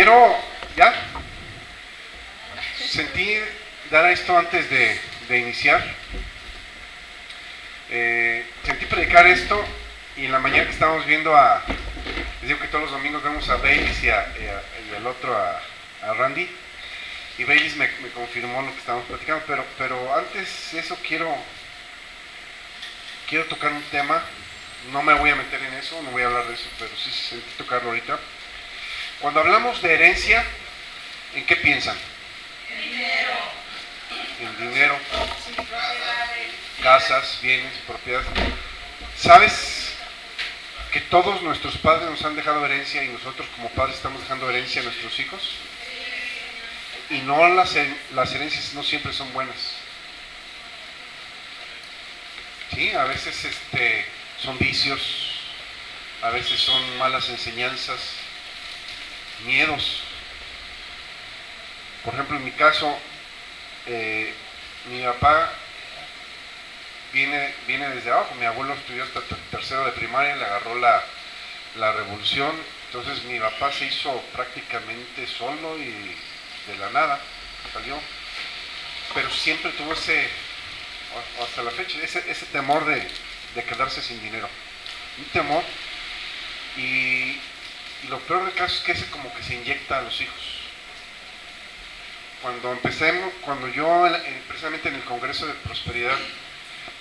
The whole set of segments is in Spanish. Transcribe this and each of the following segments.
quiero, ya, sentí dar a esto antes de iniciar. Sentí predicar esto y en la mañana que estábamos viendo les digo que todos los domingos vemos a Baylis y al otro a Randy, y Baylis me confirmó lo que estábamos platicando, pero antes de eso quiero tocar un tema. No me voy a meter en eso, no voy a hablar de eso, pero sí sentí tocarlo ahorita. Cuando hablamos de herencia, ¿en qué piensan? Dinero. En dinero, casas, bienes, propiedades. ¿Sabes que todos nuestros padres nos han dejado herencia y nosotros como padres estamos dejando herencia a nuestros hijos? Y no las herencias no siempre son buenas. Sí, a veces son vicios, a veces son malas enseñanzas, miedos. Por ejemplo, en mi caso, mi papá viene desde abajo. Mi abuelo estudió hasta tercero de primaria, le agarró la revolución. Entonces mi papá se hizo prácticamente solo y de la nada salió. Pero siempre tuvo hasta la fecha, ese temor de quedarse sin dinero. Un temor. Y lo peor del caso es que ese como que se inyecta a los hijos. Cuando yo precisamente en el Congreso de Prosperidad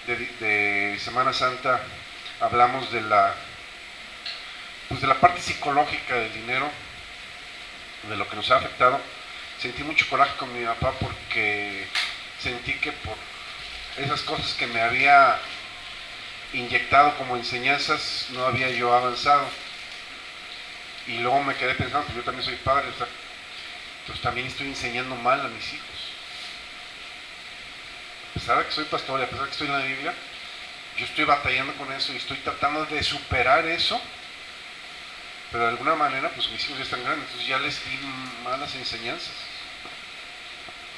de Semana Santa hablamos de la parte psicológica del dinero, de lo que nos ha afectado, sentí mucho coraje con mi papá porque sentí que por esas cosas que me había inyectado como enseñanzas no había yo avanzado. Y luego me quedé pensando, pues yo también soy padre, o sea, entonces también estoy enseñando mal a mis hijos. A pesar de que soy pastor y a pesar de que estoy en la Biblia, yo estoy batallando con eso y estoy tratando de superar eso, pero de alguna manera pues mis hijos ya están grandes, entonces ya les di malas enseñanzas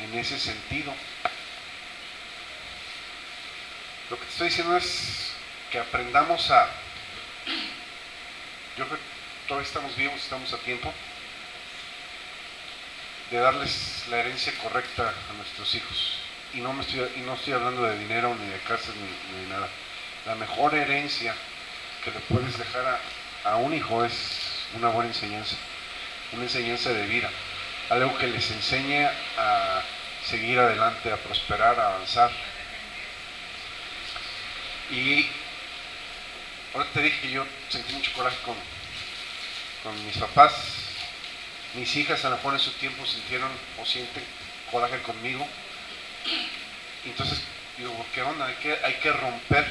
en ese sentido. Lo que te estoy diciendo es que aprendamos yo creo que todavía estamos vivos, estamos a tiempo de darles la herencia correcta a nuestros hijos. Y no estoy hablando de dinero, ni de casas, ni de nada. La mejor herencia que le puedes dejar a un hijo es una buena enseñanza, una enseñanza de vida, algo que les enseñe a seguir adelante, a prosperar, a avanzar. Y ahora te dije que yo sentí mucho coraje con mis papás. Mis hijas a lo mejor en su tiempo sintieron o sienten coraje conmigo. Entonces digo, ¿qué onda? Hay que romper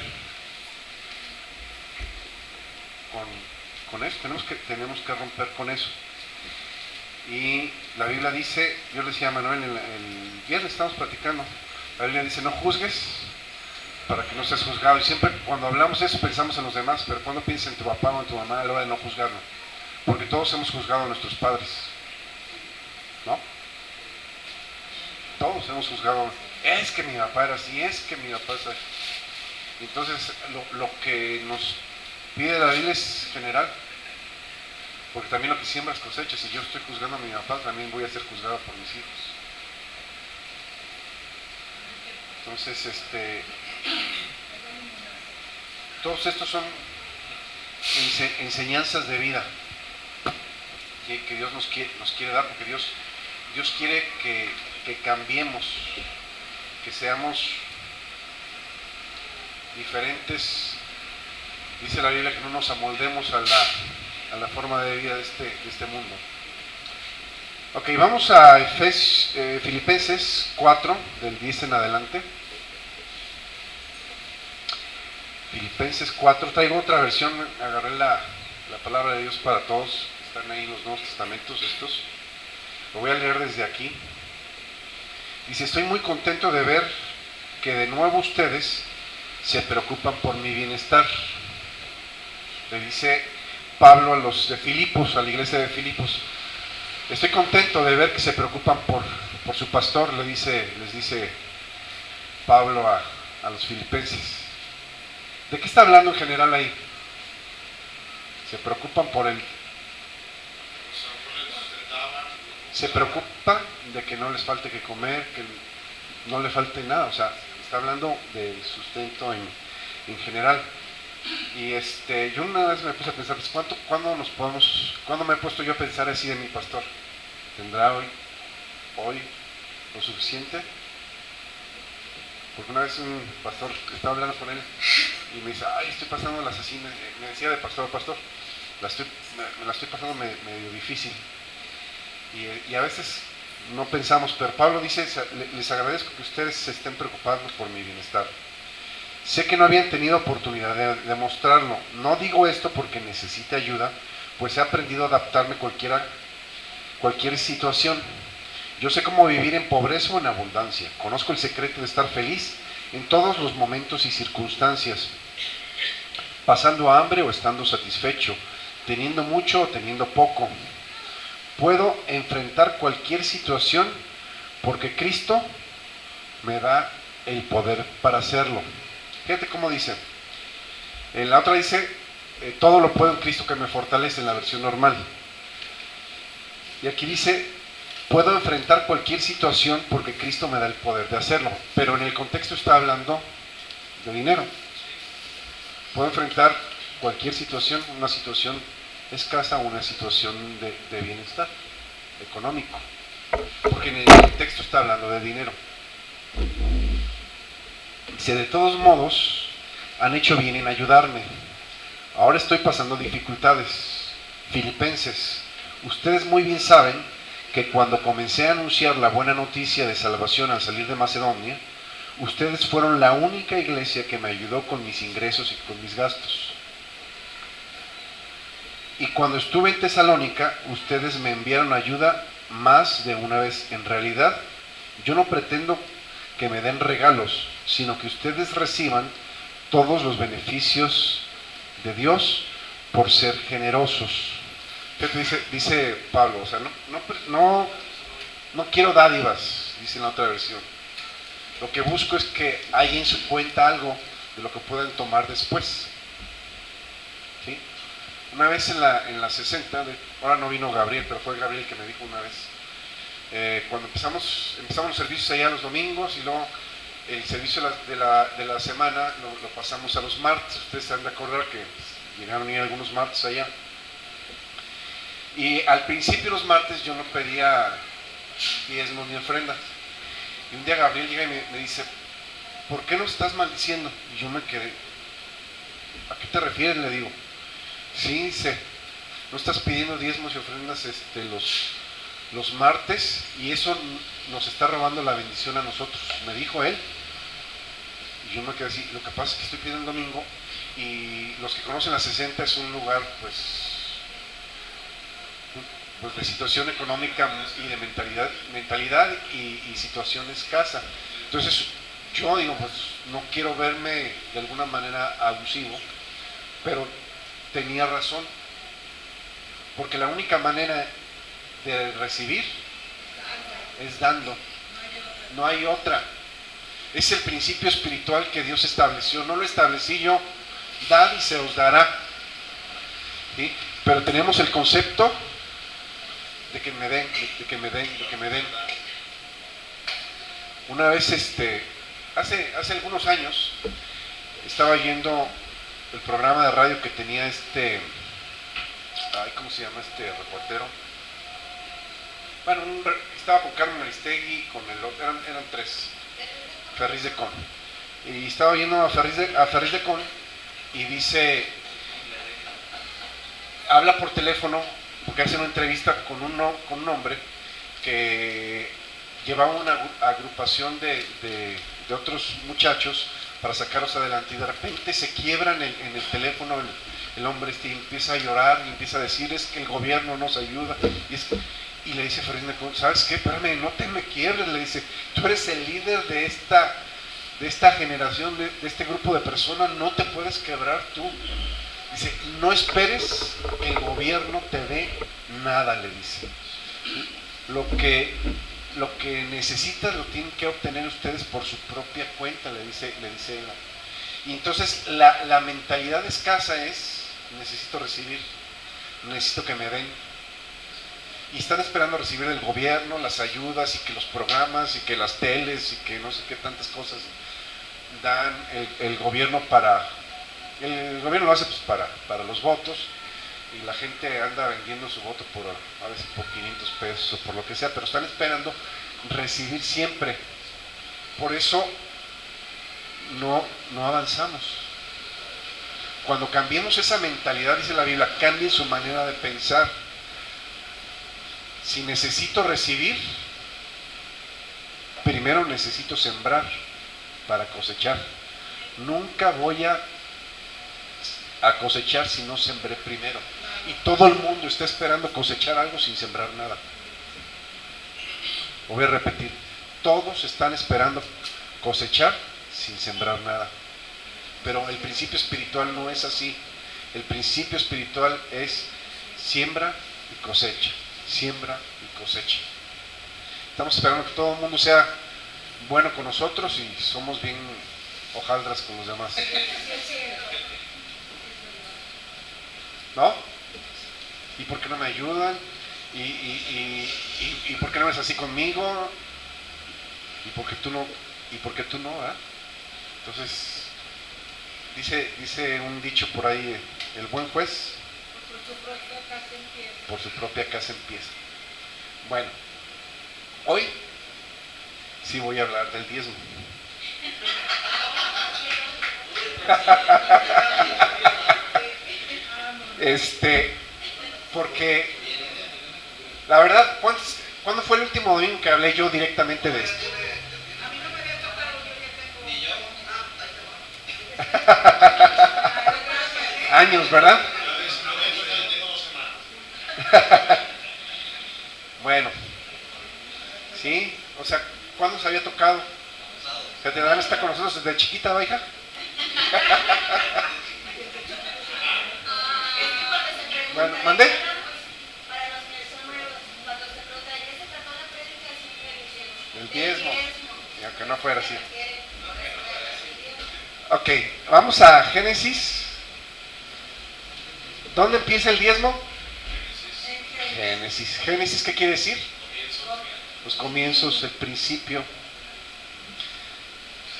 con eso. Tenemos que romper con eso. Y la Biblia dice, yo le decía a Manuel el viernes estamos platicando, la Biblia dice, no juzgues para que no seas juzgado. Y siempre cuando hablamos eso pensamos en los demás, pero cuando piensas en tu papá o en tu mamá a la hora de no juzgarlo, porque todos hemos juzgado a nuestros padres, ¿no? Todos hemos juzgado, es que mi papá era así, es que mi papá es así. Entonces lo que nos pide la Biblia es general, porque también lo que siembras cosechas. Si yo estoy juzgando a mi papá, también voy a ser juzgado por mis hijos. Entonces todos estos son enseñanzas de vida que Dios nos quiere dar, porque Dios quiere que cambiemos, que seamos diferentes. Dice la Biblia que no nos amoldemos a la forma de vida de este mundo. Ok, vamos a Filipenses 4, del 10 en adelante. Filipenses 4, traigo otra versión, agarré la palabra de Dios para todos, están ahí los Nuevos Testamentos estos. Lo voy a leer desde aquí. Dice, estoy muy contento de ver que de nuevo ustedes se preocupan por mi bienestar. Le dice Pablo a los de Filipos, a la iglesia de Filipos, estoy contento de ver que se preocupan por su pastor, les dice Pablo a los filipenses. ¿De qué está hablando en general ahí? Se preocupan por él. Los ángeles trataban se preocupa de que no les falte que comer, que no le falte nada, o sea, está hablando del sustento en general. Y yo una vez me puse a pensar, pues, ¿cuándo me he puesto yo a pensar así de mi pastor? ¿Tendrá hoy lo suficiente? Porque una vez un pastor, estaba hablando con él y me dice, ay, estoy pasando las así, me decía de pastor, me la estoy pasando medio difícil. Y a veces no pensamos, pero Pablo dice, les agradezco que ustedes se estén preocupando por mi bienestar. Sé que no habían tenido oportunidad de demostrarlo. No digo esto porque necesite ayuda, pues he aprendido a adaptarme a cualquier situación. Yo sé cómo vivir en pobreza o en abundancia. Conozco el secreto de estar feliz en todos los momentos y circunstancias, pasando hambre o estando satisfecho, teniendo mucho o teniendo poco. Puedo enfrentar cualquier situación porque Cristo me da el poder para hacerlo. Fíjate cómo dice. En la otra dice, todo lo puedo en Cristo que me fortalece, en la versión normal. Y aquí dice, puedo enfrentar cualquier situación porque Cristo me da el poder de hacerlo. Pero en el contexto está hablando de dinero. Puedo enfrentar cualquier situación, una situación escasa o una situación de bienestar económico. Porque en el contexto está hablando de dinero. Dice, de todos modos, han hecho bien en ayudarme. Ahora estoy pasando dificultades. Filipenses, ustedes muy bien saben que cuando comencé a anunciar la buena noticia de salvación al salir de Macedonia, ustedes fueron la única iglesia que me ayudó con mis ingresos y con mis gastos. Y cuando estuve en Tesalónica, ustedes me enviaron ayuda más de una vez. En realidad, yo no pretendo que me den regalos, sino que ustedes reciban todos los beneficios de Dios por ser generosos. Dice Pablo, o sea, no quiero dádivas, dice en la otra versión. Lo que busco es que haya en su cuenta algo de lo que puedan tomar después. ¿Sí? Una vez en la 60, ahora no vino Gabriel, pero fue Gabriel que me dijo una vez, cuando empezamos los servicios allá los domingos y luego el servicio de la semana lo pasamos a los martes. Ustedes se han de acordar que llegaron a ir algunos martes allá. Y al principio los martes yo no pedía diezmos ni ofrendas. Y un día Gabriel llega y me dice, ¿por qué no estás maldiciendo? Y yo me quedé, ¿a qué te refieres? Le digo, sí, dice, no estás pidiendo diezmos y ofrendas los martes y eso nos está robando la bendición a nosotros, me dijo él. Y yo me quedé así, lo que pasa es que estoy pidiendo el domingo y los que conocen la 60 es un lugar pues de situación económica y de mentalidad y situación escasa. Entonces yo digo, pues no quiero verme de alguna manera abusivo, pero tenía razón, porque la única manera de recibir es dando, no hay otra. Es el principio espiritual que Dios estableció, no lo establecí yo. Dad y se os dará, ¿sí? Pero tenemos el concepto de que me den, de que me den. Una vez, hace algunos años, estaba yendo el programa de radio que tenía ¿cómo se llama este reportero? Bueno, estaba con Carmen Aristegui, con el otro, eran tres, Ferriz de Con. Y estaba yendo a Ferriz de Con y dice, habla por teléfono, porque hace una entrevista con un hombre que llevaba una agrupación de otros muchachos para sacarlos adelante, y de repente se quiebran en el teléfono el hombre empieza a llorar y empieza a decir, es que el gobierno nos ayuda, y le dice Fernández, ¿sabes qué? Espérame, no te me quiebres, le dice, tú eres el líder de esta generación, de este grupo de personas, no te puedes quebrar tú. Dice, no esperes que el gobierno te dé nada, le dice. Lo que necesitas lo tienen que obtener ustedes por su propia cuenta, le dice él. Y entonces la mentalidad escasa es, necesito recibir, necesito que me den. y están esperando recibir del gobierno las ayudas y que los programas y que las teles y que no sé qué tantas cosas dan el gobierno para... El gobierno lo hace pues para los votos, y la gente anda vendiendo su voto por, a veces por 500 pesos o por lo que sea, pero están esperando recibir siempre. Por eso no avanzamos. Cuando cambiemos esa mentalidad, dice la Biblia, cambien su manera de pensar. Si necesito recibir, primero necesito sembrar para cosechar. Nunca voy a cosechar si no sembré primero. Y todo el mundo está esperando cosechar algo sin sembrar nada. Lo voy a repetir. Todos están esperando cosechar sin sembrar nada. Pero el principio espiritual no es así. El principio espiritual es siembra y cosecha. Siembra y cosecha. Estamos esperando que todo el mundo sea bueno con nosotros y somos bien hojaldras con los demás. ¿No? ¿Y por qué no me ayudan? ¿Y por qué no eres así conmigo? ¿Y por qué tú no? ¿Y por qué tú no? Entonces, dice un dicho por ahí, el buen juez por su propia casa empieza. Bueno, hoy sí voy a hablar del diezmo. Porque la verdad, ¿cuándo fue el último domingo que hablé yo directamente de esto? A mí no me había tocado, yo ya tengo. Años, ¿verdad? Bueno, sí, o sea, ¿cuándo se había tocado? Catedral está con nosotros desde chiquita, ¿va, hija? Bueno, ¿mandé? Para los que son nuevos, cuando se preguntan, ¿ya se trató la prédica? Siempre dicen El diezmo. Y aunque no fuera así. quieren. Ok, vamos a Génesis. ¿Dónde empieza el diezmo? Génesis. ¿Génesis qué quiere decir? Los comienzos, el principio.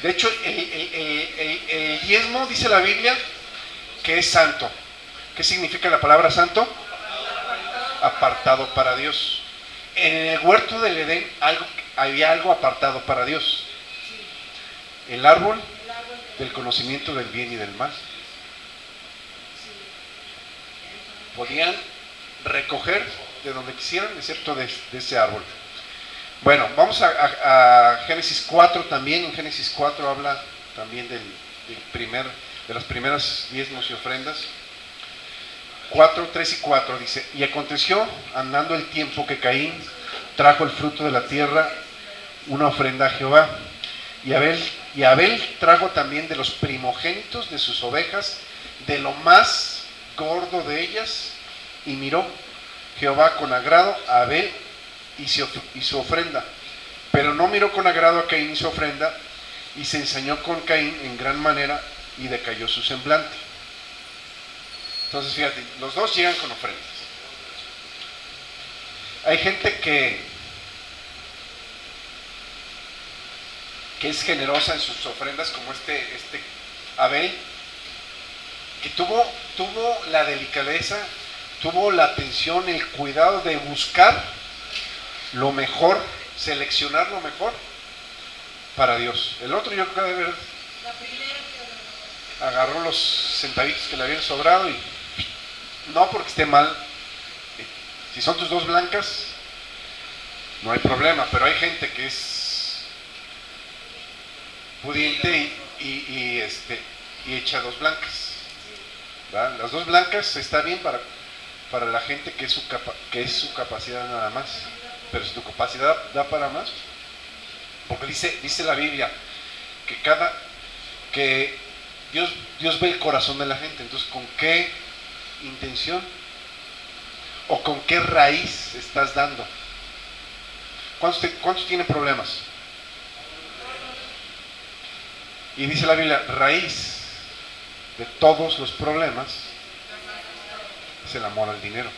De hecho, el diezmo, dice la Biblia, que es santo. ¿Qué significa la palabra santo? Apartado para Dios. En el huerto del Edén había algo apartado para Dios. El árbol del conocimiento del bien y del mal. Podían recoger de donde quisieran, excepto de ese árbol. Bueno, vamos a Génesis 4 también. En Génesis 4 habla también de las primeras diezmos y ofrendas. 4, 3 y 4 dice: y aconteció, andando el tiempo, que Caín trajo el fruto de la tierra, una ofrenda a Jehová. Y Abel trajo también de los primogénitos de sus ovejas, de lo más gordo de ellas, y miró Jehová con agrado a Abel y su ofrenda, pero no miró con agrado a Caín y su ofrenda, y se ensañó con Caín en gran manera, y decayó su semblante. Entonces fíjate, los dos llegan con ofrendas. Hay gente que es generosa en sus ofrendas, como este Abel, que tuvo la delicadeza, tuvo la atención, el cuidado de buscar lo mejor, seleccionar lo mejor para Dios. El otro, yo creo que debe haber agarró los centavitos que le habían sobrado, y no porque esté mal. Si son tus dos blancas, no hay problema, pero hay gente que es pudiente y echa dos blancas, ¿verdad? Las dos blancas está bien para la gente que es su capacidad nada más, pero si tu capacidad da para más, porque dice la Biblia que Dios ve el corazón de la gente. Entonces, ¿con qué intención o con qué raíz estás dando? ¿Cuántos tienen problemas? Y dice la Biblia, raíz de todos los problemas es el amor al dinero.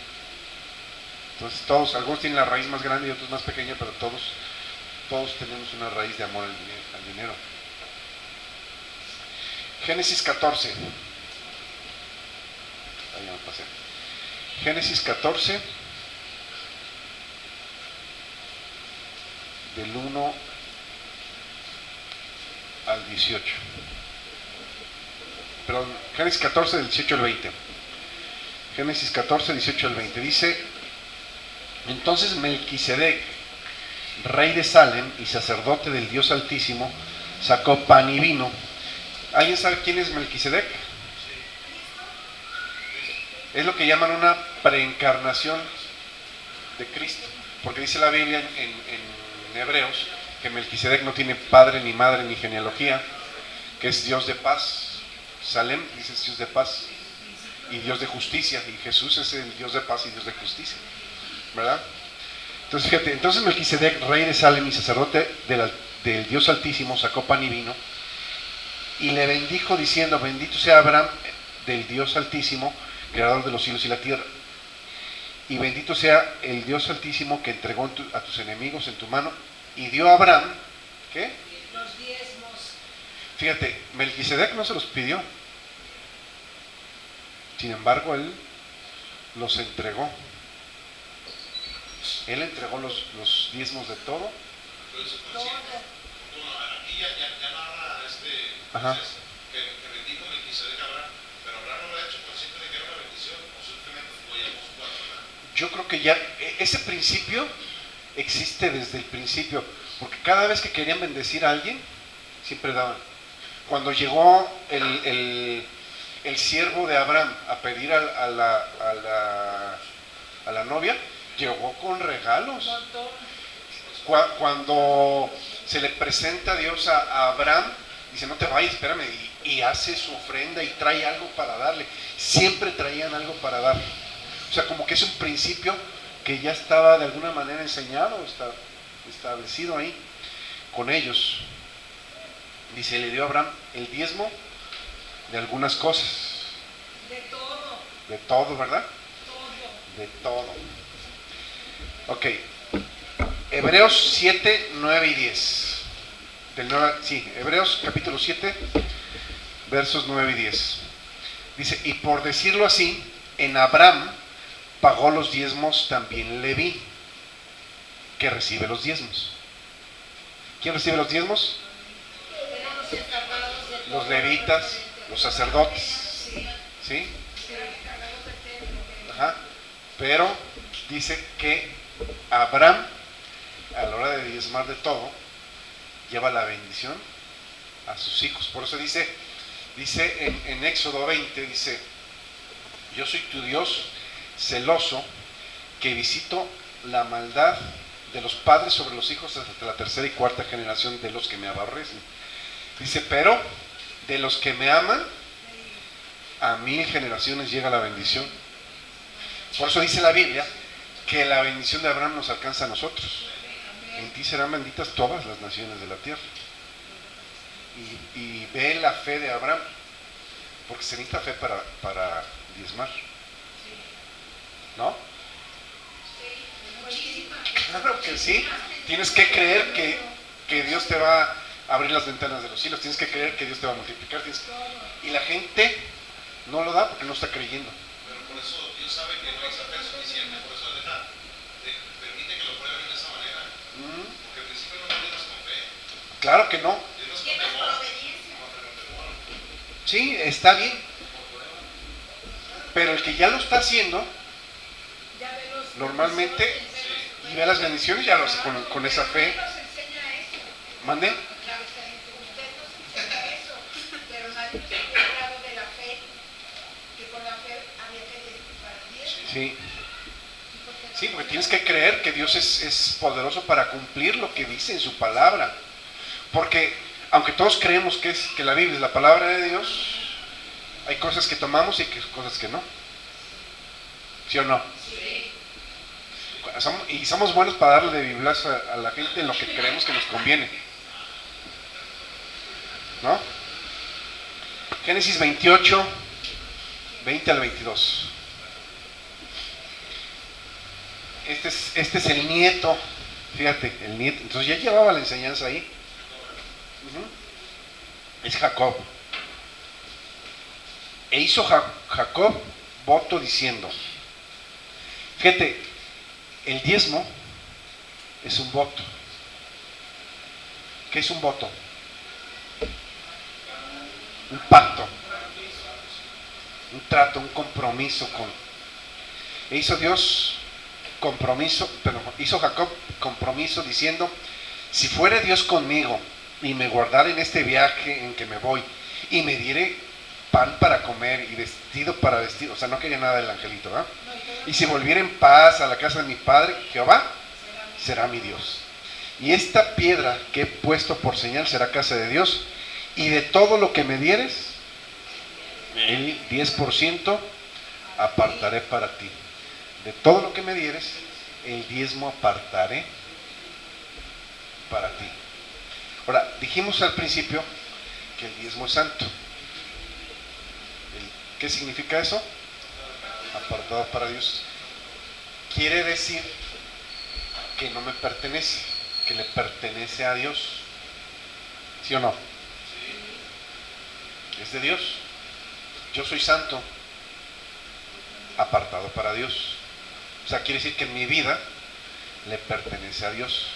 Entonces todos, algunos tienen la raíz más grande y otros más pequeña, pero todos tenemos una raíz de amor al dinero. Génesis 14. Ahí ya me pasé. Génesis 14, del 1 al 18. Perdón, Génesis 14, del 18 al 20. Génesis 14, 18 al 20. Dice: entonces Melquisedec, rey de Salem y sacerdote del Dios Altísimo, sacó pan y vino. ¿Alguien sabe quién es Melquisedec? Es lo que llaman una preencarnación de Cristo, porque dice la Biblia en Hebreos que Melquisedec no tiene padre, ni madre, ni genealogía, que es Dios de paz. Salem dice es Dios de paz y Dios de justicia, y Jesús es el Dios de paz y Dios de justicia, ¿verdad? Entonces fíjate, entonces Melquisedec, rey de Salem y sacerdote del Dios Altísimo, sacó pan y vino y le bendijo diciendo: bendito sea Abraham del Dios Altísimo, creador de los cielos y la tierra, y bendito sea el Dios Altísimo que entregó a tus enemigos en tu mano. Y dio a Abraham, ¿qué? Los diezmos. Fíjate, Melquisedec no se los pidió, sin embargo él los entregó. Él entregó los diezmos de todo. Aquí ya narra Ajá. Moisés que bendijo Melquisedec a Abraham, pero Abraham no lo ha hecho consciente de que era una bendición, o simplemente lo llamó su patrona. Yo creo que ya ese principio existe desde el principio, porque cada vez que querían bendecir a alguien, siempre daban. Cuando llegó el siervo de Abraham a pedir a la novia, llegó con regalos. Cuando se le presenta a Dios a Abraham, dice: no te vayas, espérame, y hace su ofrenda y trae algo para darle. Siempre traían algo para darle. O sea, como que es un principio que ya estaba de alguna manera enseñado, establecido ahí con ellos. Dice: le dio a Abraham el diezmo de algunas cosas. De todo. De todo, ¿verdad? Todo. De todo. Ok. Hebreos 7, 9 y 10. Hebreos capítulo 7, versos 9 y 10. Dice: y por decirlo así, en Abraham pagó los diezmos también Leví, que recibe los diezmos. ¿Quién recibe los diezmos? Los levitas, los sacerdotes. ¿Sí? Ajá. Pero dice que Abraham, a la hora de diezmar de todo, lleva la bendición a sus hijos. Por eso dice en Éxodo 20, dice: yo soy tu Dios celoso, que visito la maldad de los padres sobre los hijos hasta la tercera y cuarta generación de los que me aborrecen. Dice: pero de los que me aman, a 1000 generaciones llega la bendición. Por eso dice la Biblia que la bendición de Abraham nos alcanza a nosotros. En ti serán benditas todas las naciones de la tierra. Y ve la fe de Abraham, porque se necesita fe para diezmar, ¿no? Claro que sí. Tienes que creer que Dios te va a abrir las ventanas de los cielos, tienes que creer que Dios te va a multiplicar, y la gente no lo da porque no está creyendo. Pero por eso Dios sabe que no hay fe suficiente, por eso permite que lo prueben de esa manera. Porque al principio no lo llenas con fe. Claro que no. Llenas con Llenas por temor. obediencia. Sí, está bien. Pero el que ya lo está haciendo, Ya ve los normalmente, bendiciones, y ve las bendiciones, ya lo hace con esa fe. Usted nos enseña eso. ¿Mande? Usted nos enseña eso. Pero nadie nos ha hablado de la fe. Que con la fe había que para Dios. Sí. Sí, porque tienes que creer que Dios es poderoso para cumplir lo que dice en su palabra. Porque aunque todos creemos que la Biblia es la palabra de Dios, hay cosas que tomamos y cosas que no. ¿Sí o no? Sí. Y somos buenos para darle de biblazo a la gente en lo que creemos que nos conviene, ¿no? Génesis 28, 20 al 22. este es el nieto, fíjate, el nieto. Entonces ya llevaba la enseñanza ahí. Es Jacob. E hizo Jacob voto diciendo, fíjate, el diezmo es un voto. ¿Qué es un voto? Un pacto, un trato, un compromiso con. E hizo Dios compromiso, pero hizo Jacob compromiso diciendo, si fuere Dios conmigo y me guardare en este viaje en que me voy y me diere pan para comer y vestido para vestir, o sea, no quería nada del angelito, ¿verdad? Y si volviera en paz a la casa de mi padre, Jehová será mi Dios. Y esta piedra que he puesto por señal será casa de Dios, y de todo lo que me dieres, el 10% apartaré para ti. De todo lo que me dieres, el diezmo apartaré para ti. Ahora, dijimos al principio que el diezmo es santo. ¿Qué significa eso? Apartado para Dios. Quiere decir que no me pertenece, que le pertenece a Dios. ¿Sí o no? Es de Dios. Yo soy santo, apartado para Dios. O sea, quiere decir que en mi vida le pertenece a Dios.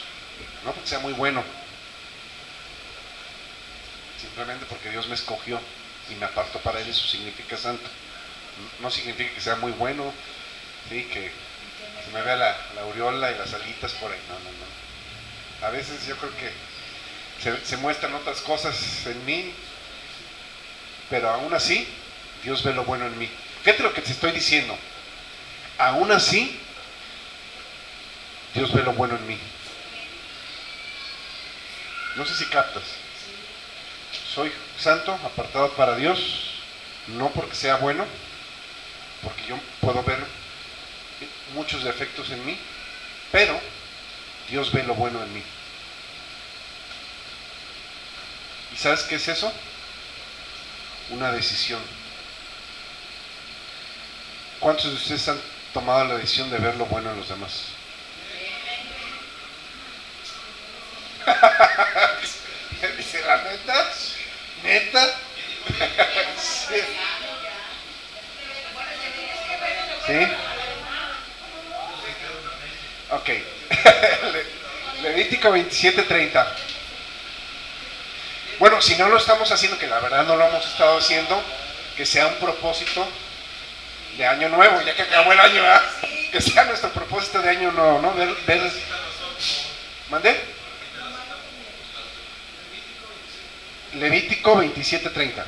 No porque sea muy bueno, simplemente porque Dios me escogió y me apartó para Él. Eso significa santo. No significa que sea muy bueno, ¿sí? Que se me vea la aureola y las alitas por ahí. No. A veces yo creo que se muestran otras cosas en mí, pero aún así Dios ve lo bueno en mí. Fíjate lo que te estoy diciendo. Aún así Dios ve lo bueno en mí. No sé si captas. Soy santo, apartado para Dios, no porque sea bueno, porque yo puedo ver muchos defectos en mí, pero Dios ve lo bueno en mí. ¿Y sabes qué es eso? Una decisión. ¿Cuántos de ustedes han tomado la decisión de ver lo bueno en los demás? Dice la neta, neta. Sí. ¿Sí? Ok. Levítico 27:30. Bueno, si no lo estamos haciendo, que la verdad no lo hemos estado haciendo, que sea un propósito de año nuevo, ya que acabó el año, ¿verdad? Que sea nuestro propósito de año nuevo, ¿no? Ver. ¿Mandé? Levítico 27:30.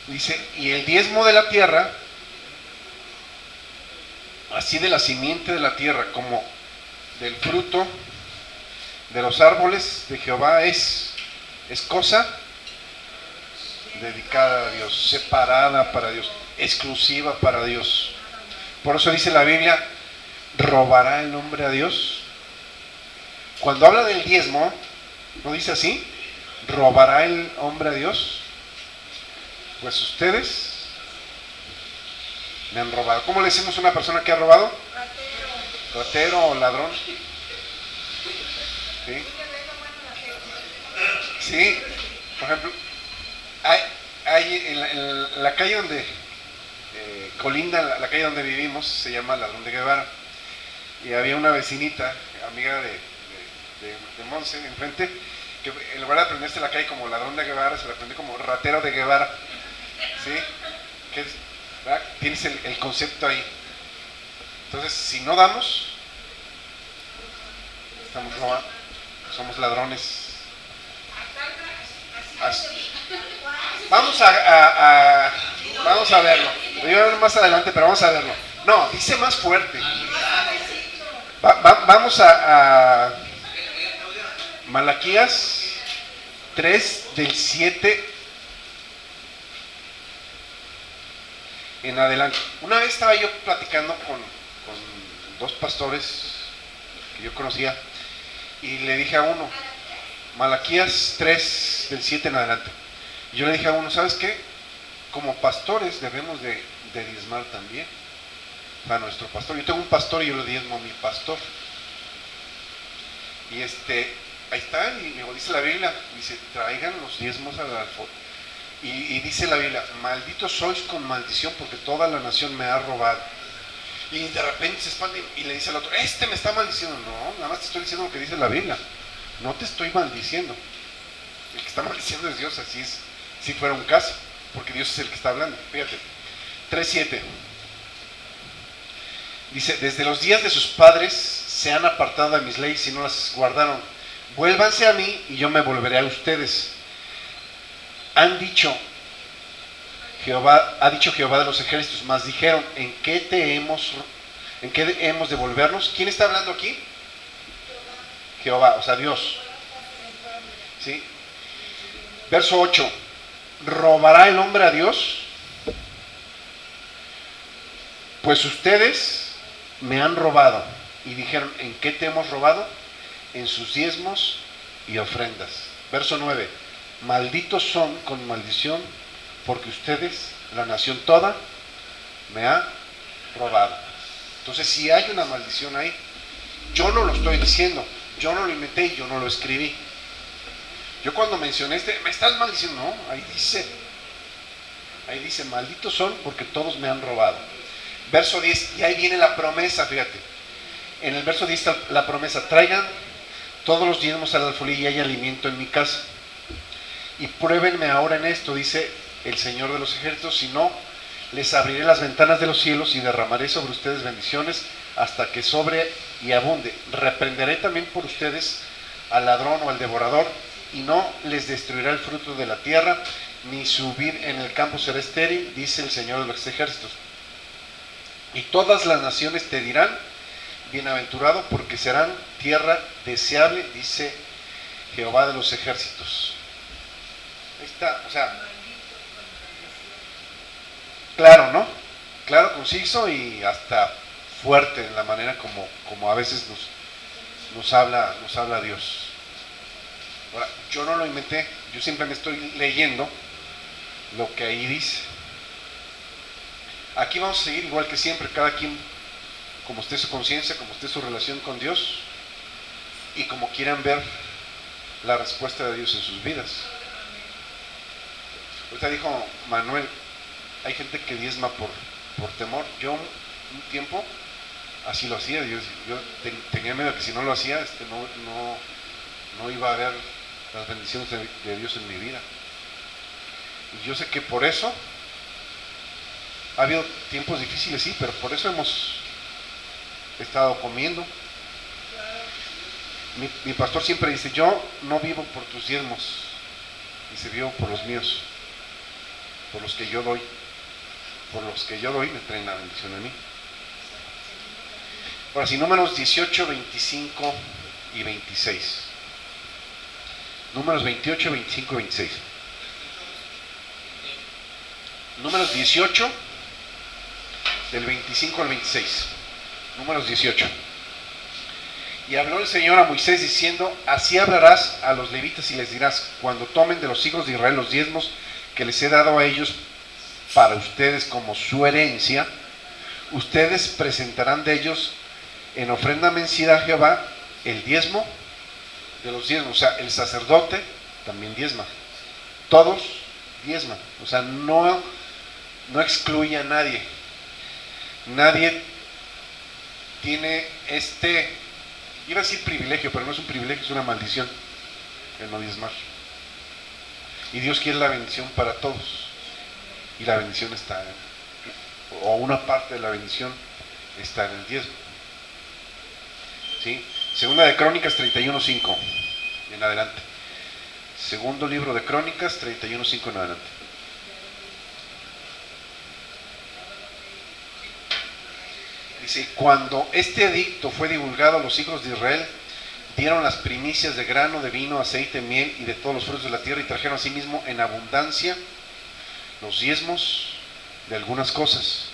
Dice, y el diezmo de la tierra, así de la simiente de la tierra como del fruto de los árboles de Jehová es cosa dedicada a Dios, separada para Dios, exclusiva para Dios. Por eso dice la Biblia, ¿robará el hombre a Dios? Cuando habla del diezmo, ¿no dice así? ¿Robará el hombre a Dios? Pues ustedes me han robado. ¿Cómo le decimos a una persona que ha robado? Ratero o ladrón. ¿Sí? Sí, por ejemplo, hay en la calle donde colinda, la calle donde vivimos, se llama Ladrón de Guevara. Y había una vecinita, amiga de Monse, enfrente, que en lugar de aprenderse la calle como Ladrón de Guevara, se la aprendió como Ratero de Guevara. ¿Sí? ¿Verdad? Tienes el concepto ahí. Entonces, si no damos, estamos robando, somos ladrones. Vamos a verlo. Lo voy a ver más adelante, pero vamos a verlo. No, dice más fuerte. Vamos a Malaquías 3 del 7 en adelante. Una vez estaba yo platicando con dos pastores que yo conocía y le dije a uno, Malaquías 3 del 7 en adelante. Y yo le dije a uno, ¿sabes qué? Como pastores debemos de diezmar también. a nuestro pastor. Yo tengo un pastor y yo le diezmo a mi pastor. Y ahí está, y luego dice la Biblia, dice, traigan los diezmos al alfolí. Y dice la Biblia, malditos sois con maldición porque toda la nación me ha robado. Y de repente se expande y le dice al otro, me está maldiciendo. No, nada más te estoy diciendo lo que dice la Biblia. No te estoy maldiciendo. El que está maldiciendo es Dios, así es, si fuera un caso, porque Dios es el que está hablando. Fíjate, 3:7. Dice, desde los días de sus padres se han apartado de mis leyes y no las guardaron. Vuélvanse a mí y yo me volveré a ustedes. Ha dicho Jehová de los ejércitos, mas dijeron, ¿en qué hemos de volvernos? ¿Quién está hablando aquí? Jehová, o sea, Dios. ¿Sí? Verso 8. ¿Robará el hombre a Dios? Pues ustedes me han robado. Y dijeron, ¿en qué te hemos robado? En sus diezmos y ofrendas. Verso 9. Malditos son con maldición, porque ustedes, la nación toda, me ha robado. Entonces, si hay una maldición ahí, yo no lo estoy diciendo, yo no lo inventé y yo no lo escribí. Yo cuando mencioné me estás maldiciendo, no, ahí dice, malditos son porque todos me han robado. Verso 10, y ahí viene la promesa, fíjate. En el verso 10 está la promesa, traigan todos los diezmos al alfolí y hay alimento en mi casa. Y pruébenme ahora en esto, dice el Señor de los ejércitos, si no, les abriré las ventanas de los cielos y derramaré sobre ustedes bendiciones hasta que sobre y abunde. Reprenderé también por ustedes al ladrón o al devorador, y no les destruirá el fruto de la tierra, ni su vid en el campo será estéril, dice el Señor de los ejércitos. Y todas las naciones te dirán, bienaventurado, porque serán tierra deseable, dice Jehová de los ejércitos. Ahí está, o sea, claro, ¿no? Claro, conciso y hasta fuerte en la manera como a veces nos habla Dios. Ahora, yo no lo inventé, yo simplemente estoy leyendo lo que ahí dice. Aquí vamos a seguir igual que siempre, cada quien como esté su conciencia, como esté su relación con Dios y como quieran ver la respuesta de Dios en sus vidas. Ahorita dijo Manuel, hay gente que diezma por temor. Yo un tiempo así lo hacía, yo tenía miedo que si no lo hacía no iba a haber las bendiciones de Dios en mi vida. Y yo sé que por eso ha habido tiempos difíciles, sí, pero por eso hemos estado comiendo. Mi pastor siempre dice, yo no vivo por tus diezmos, dice, vivo por los míos, por los que yo doy. Por los que yo doy me traen la bendición a mí. Ahora sí, números 18, 25 y 26. Números 28, 25 y 26. Números 18, del 25 al 26. Números 18. Y habló el Señor a Moisés diciendo, así hablarás a los levitas y les dirás, cuando tomen de los hijos de Israel los diezmos que les he dado a ellos para ustedes como su herencia, ustedes presentarán de ellos en ofrenda vencida a Jehová el diezmo de los diezmos. O sea, el sacerdote también diezma, todos diezman, o sea, no excluye a nadie. Nadie tiene iba a decir privilegio, pero no es un privilegio, es una maldición el no diezmar. Y Dios quiere la bendición para todos. Y la bendición está o una parte de la bendición está en el diezmo. ¿Sí? Segunda de Crónicas 31:5 en adelante. Segundo libro de Crónicas 31:5 en adelante. Dice, cuando este edicto fue divulgado, los hijos de Israel dieron las primicias de grano, de vino, aceite, miel y de todos los frutos de la tierra, y trajeron a sí mismo en abundancia los diezmos de algunas cosas.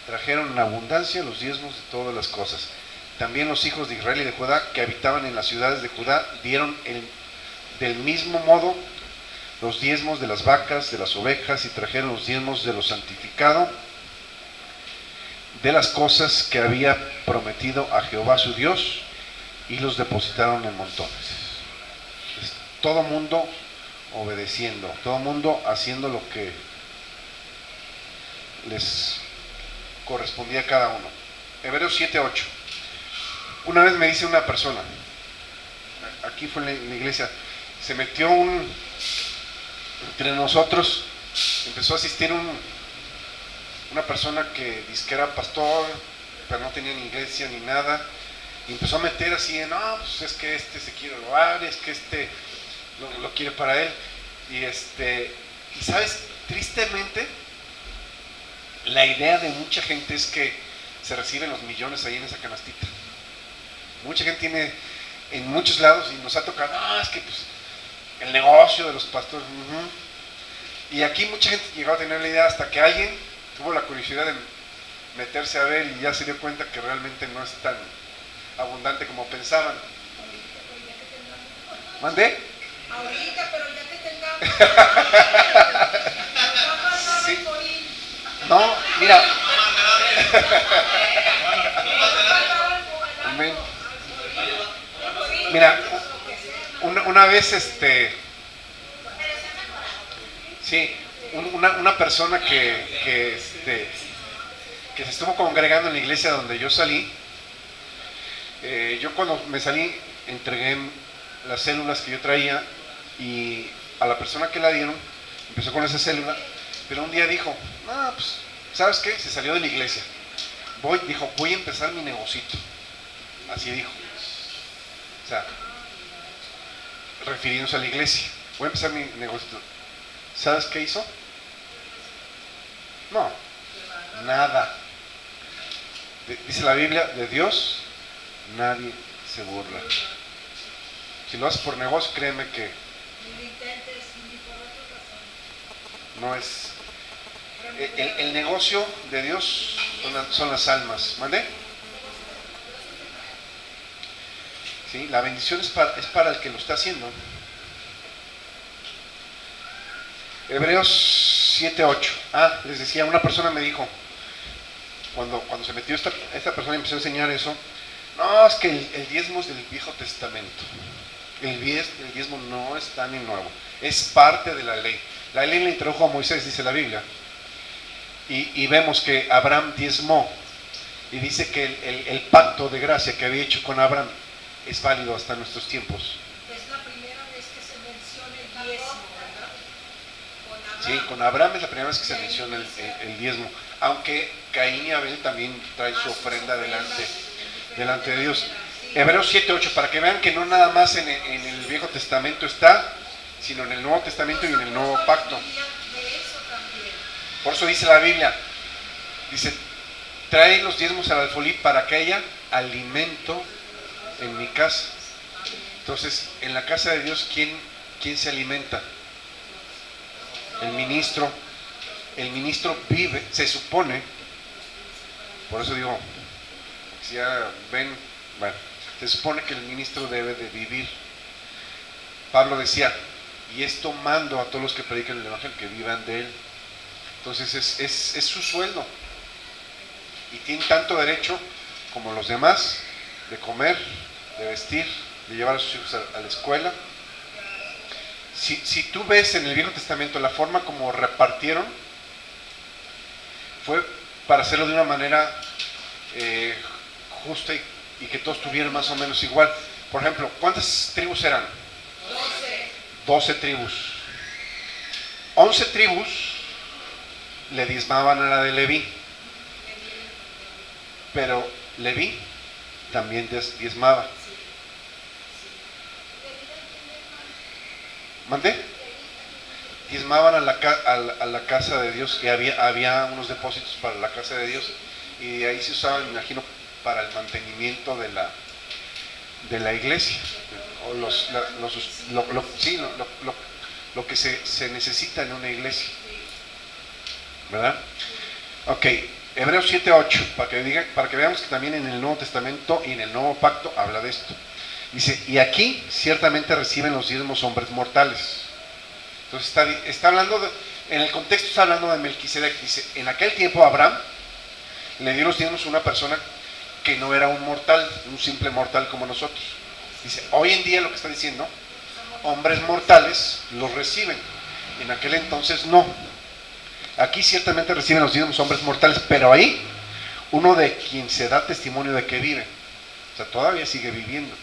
Trajeron en abundancia los diezmos de todas las cosas. También los hijos de Israel y de Judá que habitaban en las ciudades de Judá dieron del mismo modo los diezmos de las vacas, de las ovejas, y trajeron los diezmos de lo santificado de las cosas que había prometido a Jehová su Dios, y los depositaron en montones. Entonces, todo mundo obedeciendo, todo mundo haciendo lo que les correspondía a cada uno. Hebreos 7:8. Una vez me dice una persona, aquí fue en la iglesia, se metió entre nosotros, empezó a asistir una persona que dice que era pastor, pero no tenía ni iglesia ni nada, y empezó a meter así, no, pues es que este se quiere robar, es que este lo quiere para él, y sabes, tristemente, la idea de mucha gente es que se reciben los millones ahí en esa canastita. Mucha gente tiene en muchos lados y nos ha tocado, es que pues el negocio de los pastores. Y aquí mucha gente llegó a tener la idea hasta que alguien tuvo la curiosidad de meterse a ver y ya se dio cuenta que realmente no es tan abundante como pensaban. ¿Mandé? Ahorita, pero ya que tengamos. Sí. No, mira. Amén. Mira, una vez sí, una persona que se estuvo congregando en la iglesia donde yo salí, yo cuando me salí entregué las células que yo traía, y a la persona que la dieron empezó con esa célula, pero un día dijo, pues, ¿sabes qué? Se salió de la iglesia. Dijo, voy a empezar mi negocito. Así dijo. O sea, refiriéndose a la iglesia. Voy a empezar mi negocito. ¿Sabes qué hizo? No, nada. Dice la Biblia, de Dios nadie se burla. Si lo haces por negocio, créeme que no es. El negocio de Dios son las almas. ¿Mande? ¿Sí? La bendición es para el que lo está haciendo. Hebreos 7:8. Les decía, una persona me dijo, cuando se metió esta persona y empezó a enseñar eso, no, es que el diezmo es del Viejo Testamento. El diezmo no está ni nuevo, es parte de la ley. La ley la introdujo a Moisés, dice la Biblia. Y vemos que Abraham diezmó, y dice que el pacto de gracia que había hecho con Abraham es válido hasta nuestros tiempos. Es la primera vez que se menciona el diezmo, ¿verdad? Sí, con Abraham es la primera vez que se menciona el diezmo, aunque Caín y Abel también traen su ofrenda delante de Dios. Hebreos 7:8, para que vean que no nada más en el Viejo Testamento está, sino en el Nuevo Testamento y en el Nuevo Pacto. Por eso dice la Biblia, dice, trae los diezmos al alfolí para que haya alimento en mi casa. Entonces, en la casa de Dios, ¿quién se alimenta? El ministro. El ministro vive, se supone, por eso digo, si ya ven, bueno, se supone que el ministro debe de vivir. Pablo decía, y esto mando a todos los que predican el evangelio, que vivan de él. Entonces es su sueldo, y tiene tanto derecho como los demás de comer, de vestir, de llevar a sus hijos a la escuela. Si tú ves en el Viejo Testamento la forma como repartieron, fue para hacerlo de una manera justa y que todos tuvieran más o menos igual. Por ejemplo, ¿cuántas tribus eran? 12 tribus. 11 tribus le diezmaban a la de Leví, pero Leví también diezmaba. ¿Mandé? Diezmaban a la casa de Dios, y había unos depósitos para la casa de Dios, y de ahí se usaban, me imagino, para el mantenimiento de la iglesia, o lo que se necesita en una iglesia, ¿verdad? Ok, Hebreos 7:8, para que veamos que también en el Nuevo Testamento y en el Nuevo Pacto habla de esto. Dice, y aquí ciertamente reciben los diezmos hombres mortales. Entonces está hablando, en el contexto está hablando de Melquisedec. Dice, en aquel tiempo Abraham Le dio los diezmos a una persona que no era un mortal, un simple mortal como nosotros. Dice, hoy en día lo que está diciendo, hombres mortales los reciben. En aquel entonces no. Aquí ciertamente reciben los diezmos hombres mortales, pero ahí uno de quien se da testimonio de que vive. O sea, todavía sigue viviendo.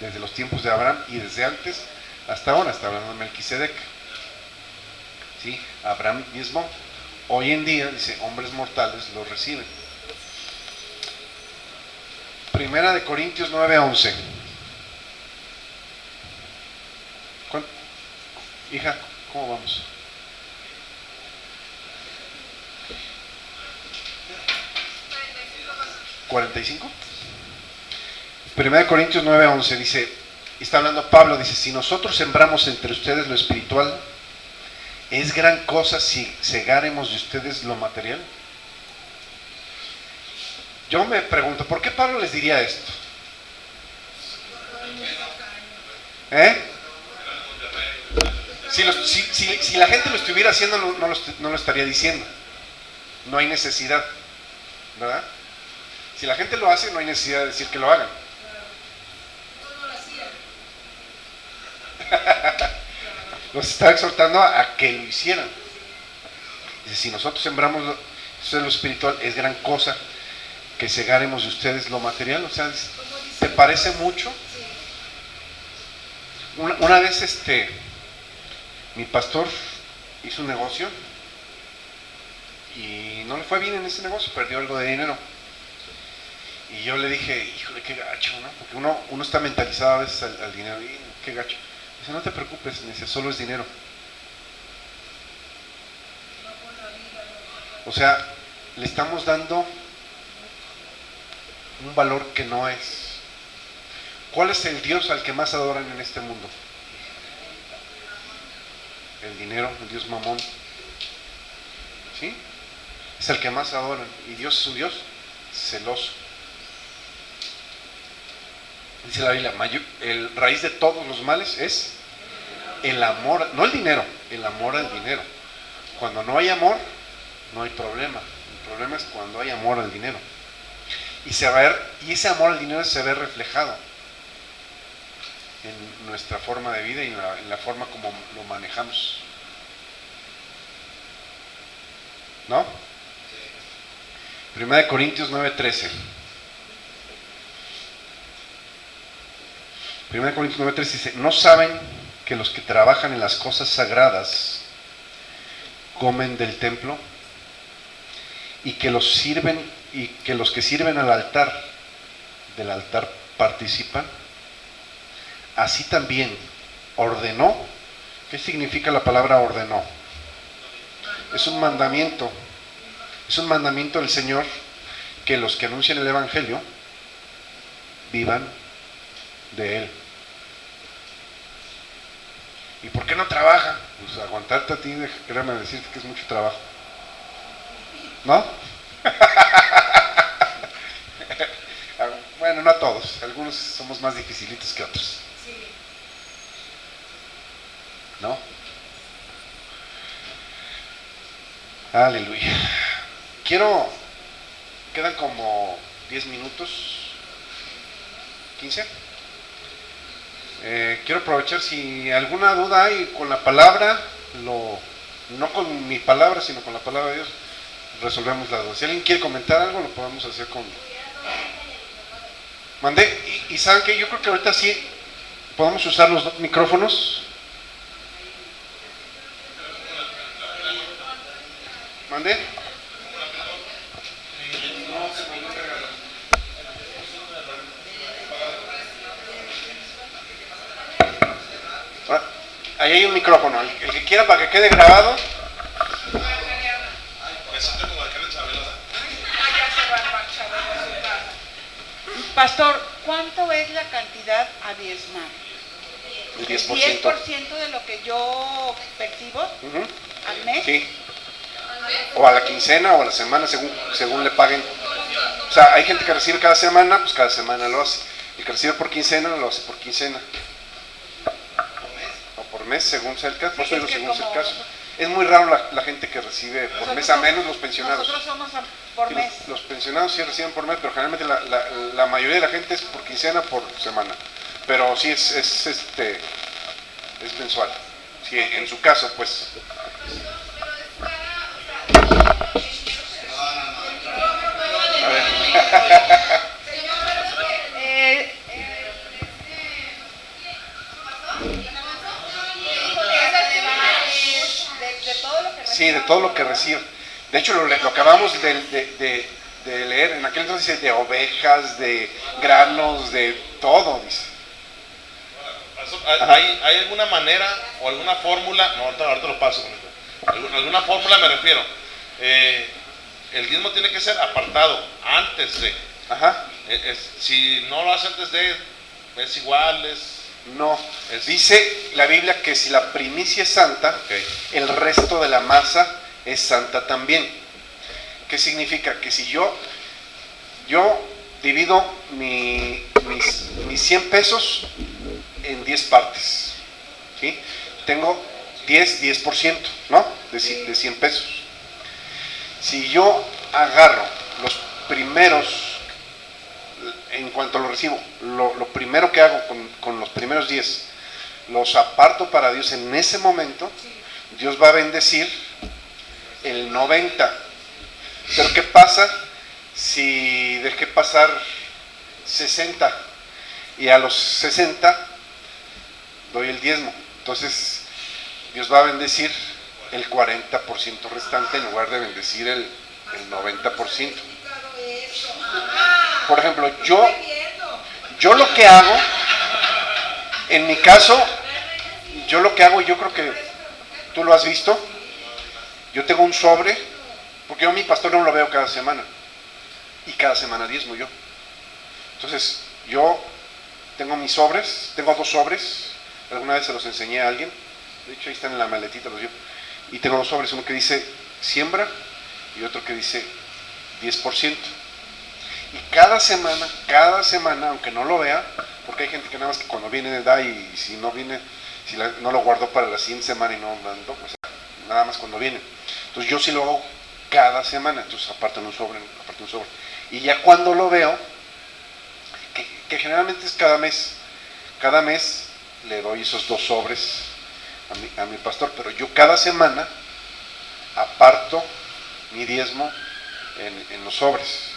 Desde los tiempos de Abraham y desde antes hasta ahora, está hablando de Melquisedec. ¿Sí? Abraham diezmó. Hoy en día, dice, hombres mortales los reciben. Primera de Corintios 9:11. Hija, ¿cómo vamos? ¿45? Primera de Corintios 9:11 dice, está hablando Pablo, dice, si nosotros sembramos entre ustedes lo espiritual, ¿es gran cosa si segáremos de ustedes lo material? Yo me pregunto, ¿por qué Pablo les diría esto? Si la gente lo estuviera haciendo, no lo estaría diciendo. No hay necesidad, ¿verdad? Si la gente lo hace, no hay necesidad de decir que lo hagan. Los está exhortando a que lo hicieran. Dice, si nosotros sembramos lo espiritual, es gran cosa que segaremos de ustedes lo material. O sea, ¿te parece mucho? Una vez mi pastor hizo un negocio y no le fue bien en ese negocio, perdió algo de dinero. Y yo le dije, híjole, qué gacho, ¿no? Porque uno está mentalizado a veces al dinero, y qué gacho. Dice, no te preocupes, me dice, solo es dinero. O sea, le estamos dando un valor que no es. ¿Cuál es el Dios al que más adoran en este mundo? El dinero, el Dios Mamón. ¿Sí? Es el que más adoran. Y Dios es un Dios celoso. Dice la Biblia, el raíz de todos los males es el amor, no el dinero, el amor al dinero. Cuando no hay amor, no hay problema. El problema es cuando hay amor al dinero. Y ese amor al dinero se ve reflejado en nuestra forma de vida y en la forma como lo manejamos. ¿No? Primera de Corintios 9:13. Primera de Corintios 9:13 dice, ¿no saben que los que trabajan en las cosas sagradas comen del templo? Y que los que sirven al altar, del altar participan. Así también ordenó. ¿Qué significa la palabra ordenó? Es un mandamiento. Es un mandamiento del Señor que los que anuncian el Evangelio vivan de Él. ¿Y por qué no trabaja? Pues aguantarte a ti, déjame decirte que es mucho trabajo. ¿No? Bueno, no a todos. Algunos somos más dificilitos que otros. ¿No? Aleluya. Quedan como 10 minutos, 15. Quiero aprovechar si alguna duda hay con la palabra, no con mi palabra, sino con la palabra de Dios, resolvemos la duda. Si alguien quiere comentar algo, lo podemos hacer con... Mandé, y saben que yo creo que ahorita sí podemos usar los dos micrófonos. ¿Mandé? Ahí hay un micrófono, el que quiera para que quede grabado. Pastor, ¿cuánto es la cantidad a diezmar? El 10%. ¿El 10% de lo que yo percibo al mes? Sí. O a la quincena o a la semana, según le paguen. O sea, hay gente que recibe cada semana, pues cada semana lo hace. El que recibe por quincena, lo hace por quincena. O por mes, según sea el caso. Por eso digo, según sea el caso. Es muy raro la gente que recibe por mes, a menos los pensionados. Nosotros somos por mes. Los pensionados sí reciben por mes, pero generalmente la mayoría de la gente es por quincena, por semana. Pero sí es mensual. Sí, en su caso, pues. A ver. Sí, de todo lo que recibe. De hecho, lo acabamos de leer. En aquel entonces dice de ovejas, de granos, de todo, dice. ¿Hay alguna manera o alguna fórmula? No, ahorita lo paso. ¿Alguna fórmula me refiero? El diezmo tiene que ser apartado antes de. Ajá. Si no lo hace antes de, es igual, No, dice la Biblia que si la primicia es santa, okay, el resto de la masa es santa también. ¿Qué significa? Que si yo divido mis 100 pesos en 10 partes, ¿sí? Tengo 10%, ¿no? De 100 pesos. Si yo agarro los primeros, en cuanto lo recibo, lo primero que hago con los primeros 10, los aparto para Dios en ese momento, Dios va a bendecir el 90. Pero ¿qué pasa si dejé pasar 60 y a los 60 doy el diezmo? Entonces Dios va a bendecir el 40% restante en lugar de bendecir el 90%. Por ejemplo, yo lo que hago, en mi caso, yo creo que tú lo has visto, yo tengo un sobre, porque yo a mi pastor no lo veo cada semana, y cada semana diezmo yo. Entonces, yo tengo mis sobres, tengo 2 sobres, alguna vez se los enseñé a alguien, de hecho ahí están en la maletita los yo, y tengo 2 sobres, uno que dice siembra, y otro que dice 10%. Y cada semana, aunque no lo vea, porque hay gente que nada más que cuando viene da y si no viene, no lo guardó para la siguiente semana y no mandó, o sea, nada más cuando viene. Entonces yo sí lo hago cada semana, entonces aparto un sobre. Y ya cuando lo veo, que generalmente es cada mes le doy esos 2 sobres a mi pastor, pero yo cada semana aparto mi diezmo en los sobres.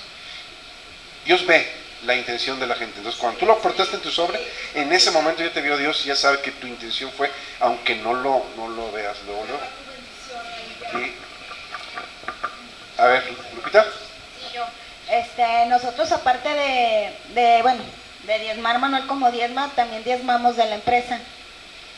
Dios ve la intención de la gente. Entonces, cuando tú lo aportaste en tu sobre, en ese momento ya te vio Dios y ya sabe que tu intención fue, aunque no lo veas luego. ¿Sí? A ver, Lupita. Sí, yo. Nosotros aparte de diezmar, Manuel como diezma, también diezmamos de la empresa.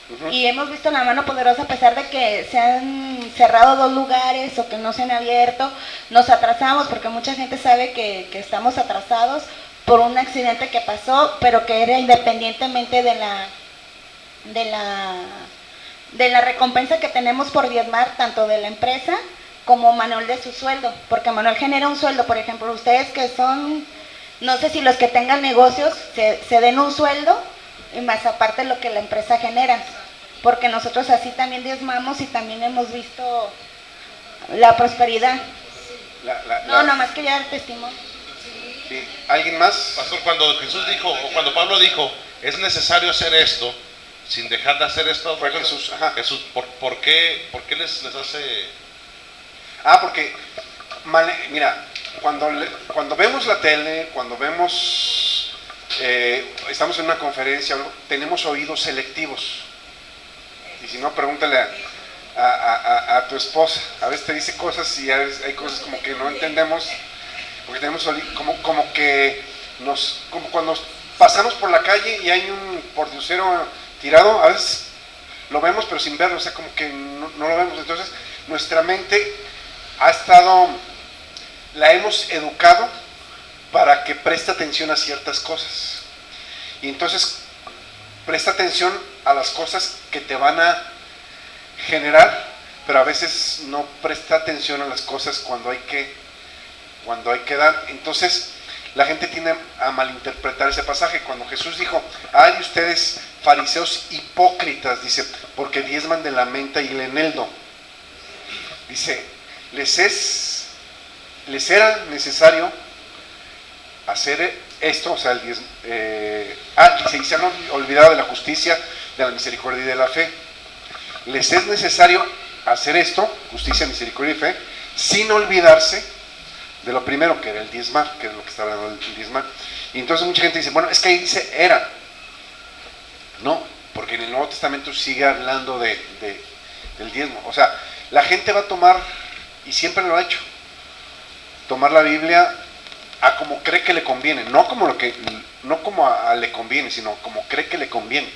Uh-huh. Y hemos visto la mano poderosa a pesar de que se han cerrado 2 lugares o que no se han abierto, nos atrasamos porque mucha gente sabe que estamos atrasados por un accidente que pasó, pero que era independientemente de la recompensa que tenemos por diezmar, tanto de la empresa como Manuel de su sueldo, porque Manuel genera un sueldo. Por ejemplo, ustedes que son, no sé si los que tengan negocios se den un sueldo y más aparte lo que la empresa genera, porque nosotros así también diezmamos y también hemos visto la prosperidad. Nomás quería dar testimonio. Sí. ¿Alguien más? Pastor, cuando Jesús dijo, o cuando Pablo dijo, es necesario hacer esto, sin dejar de hacer esto, fue Jesús. Ajá. Jesús, ¿por qué les hace? Porque, mira, cuando vemos la tele, cuando vemos, estamos en una conferencia, tenemos oídos selectivos. Y si no, pregúntale a tu esposa. A veces te dice cosas y a veces hay cosas como que no entendemos, porque tenemos como que como cuando pasamos por la calle y hay un pordiosero tirado, a veces lo vemos pero sin verlo, o sea, como que no lo vemos. Entonces, nuestra mente la hemos educado para que preste atención a ciertas cosas. Y entonces, presta atención a las cosas que te van a generar, pero a veces no presta atención a las cosas cuando hay que dar. Entonces la gente tiende a malinterpretar ese pasaje. Cuando Jesús dijo, ay ustedes fariseos hipócritas, dice, porque diezman de la menta y el eneldo. Dice, les era necesario hacer esto, o sea, dice, y se han olvidado de la justicia, de la misericordia y de la fe. Les es necesario hacer esto, justicia, misericordia y fe, sin olvidarse de lo primero, que era el diezmar, que es lo que está hablando el diezmar. Y entonces mucha gente dice, bueno, es que ahí dice era. No, porque en el Nuevo Testamento sigue hablando del diezmo. O sea, la gente va a tomar, y siempre lo ha hecho, tomar la Biblia a como cree que le conviene, no como le conviene, sino como cree que le conviene.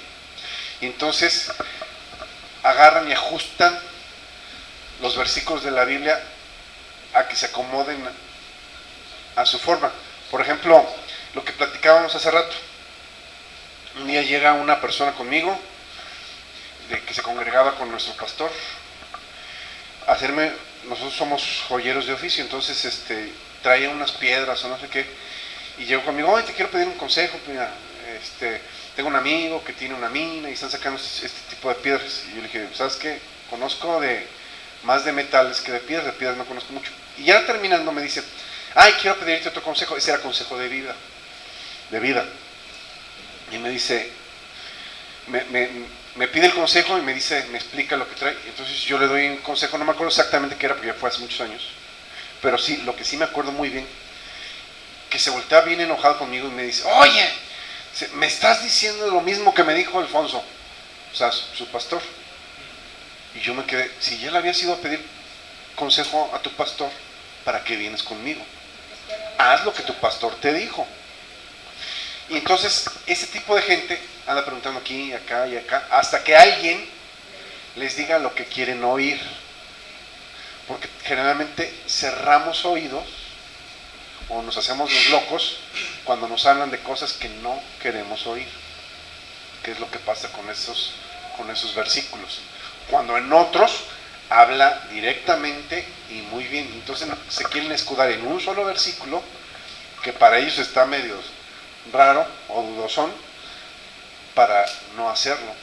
Y entonces agarran y ajustan los versículos de la Biblia a que se acomoden a su forma. Por ejemplo, lo que platicábamos hace rato. Un día llega una persona conmigo, que se congregaba con nuestro pastor, nosotros somos joyeros de oficio, entonces traía unas piedras o no sé qué, y llegó conmigo, oye, te quiero pedir un consejo, mira, tengo un amigo que tiene una mina y están sacando este tipo de piedras. Y yo le dije, ¿sabes qué? Conozco más de metales que de piedras no conozco mucho. Y ya terminando me dice, ay, quiero pedirte otro consejo. Ese era consejo de vida. Y me dice, me pide el consejo y me explica lo que trae. Entonces yo le doy un consejo, no me acuerdo exactamente qué era porque ya fue hace muchos años, pero sí, lo que sí me acuerdo muy bien, que se voltea bien enojado conmigo y me dice, oye, me estás diciendo lo mismo que me dijo Alfonso, o sea, su pastor. Y yo me quedé, si ya le habías ido a pedir consejo a tu pastor, ¿para qué vienes conmigo? Haz lo que tu pastor te dijo. Y entonces ese tipo de gente anda preguntando aquí, acá y acá, hasta que alguien les diga lo que quieren oír. Porque generalmente cerramos oídos o nos hacemos los locos cuando nos hablan de cosas que no queremos oír. ¿Qué es lo que pasa con esos versículos? Cuando en otros habla directamente y muy bien. Entonces se quieren escudar en un solo versículo que para ellos está medio raro o dudosón, para no hacerlo.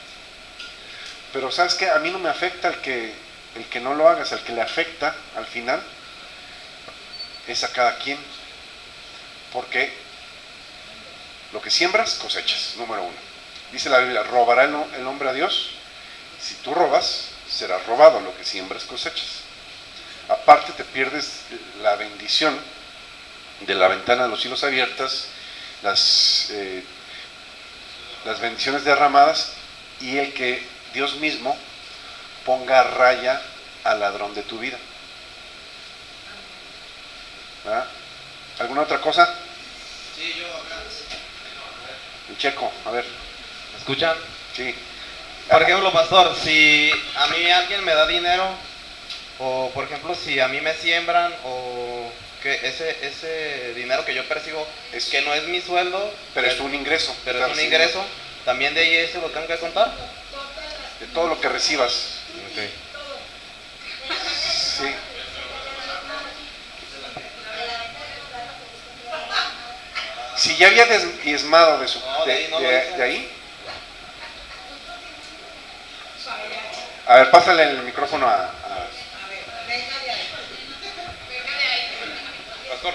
Pero ¿sabes qué? A mí no me afecta el que no lo hagas. El que le afecta al final es a cada quien, porque lo que siembras cosechas. Número 1, dice la Biblia, ¿robará el hombre a Dios? Si tú robas, será robado. Lo que siembras cosechas. Aparte te pierdes la bendición de la ventana de los cielos abiertas, las bendiciones derramadas, y el que Dios mismo ponga a raya al ladrón de tu vida. ¿Verdad? ¿Alguna otra cosa? Sí, yo acá. El Checo, a ver. ¿Me escuchan? Sí. Por ejemplo, pastor, si a mí alguien me da dinero, o por ejemplo, si a mí me siembran, o que ese dinero que yo percibo es que no es mi sueldo, Pero es un ingreso. pero es un ingreso, también de ahí eso lo tengo que contar. De todo lo que recibas. Okay. Sí. Si ya había diezmado de ahí. A ver, pásale el micrófono a Pastor,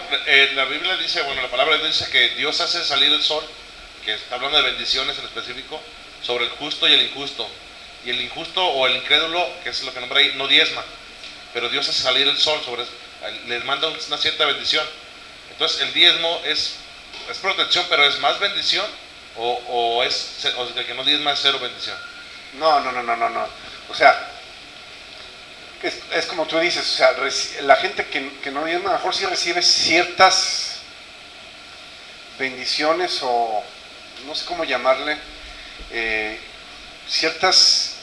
la Biblia dice, bueno, la palabra de Dios dice que Dios hace salir el sol, que está hablando de bendiciones en específico, sobre el justo y el injusto. Y el injusto o el incrédulo, que es lo que nombra ahí, no diezma. Pero Dios hace salir el sol les manda una cierta bendición. Entonces el diezmo es protección, pero es más bendición, o el que no diezma es cero bendición. No. O sea, es como tú dices, o sea, la gente que no diezma, a lo mejor sí recibe ciertas bendiciones, o no sé cómo llamarle, ciertas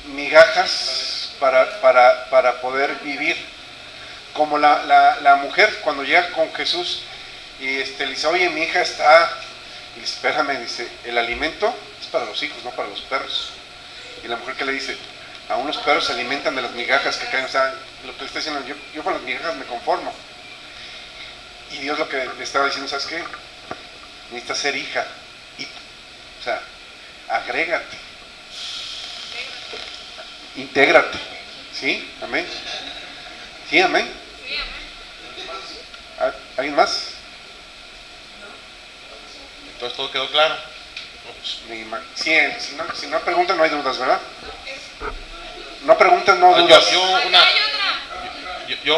migajas para poder vivir. Como la mujer cuando llega con Jesús y le dice, oye, mi hija está, y dice, espérame, dice, el alimento es para los hijos, no para los perros. Y la mujer que le dice, aún los perros se alimentan de las migajas que caen. O sea, lo que le está diciendo, yo con las migajas me conformo. Y Dios lo que le estaba diciendo, ¿sabes qué? Necesitas ser hija. O sea, agrégate. Intégrate. ¿Sí? Amén. ¿Sí, amén? Sí, amén. ¿Alguien más? Entonces todo quedó claro. Sí, si no preguntan no hay dudas, ¿verdad? No preguntan, no dudas. Yo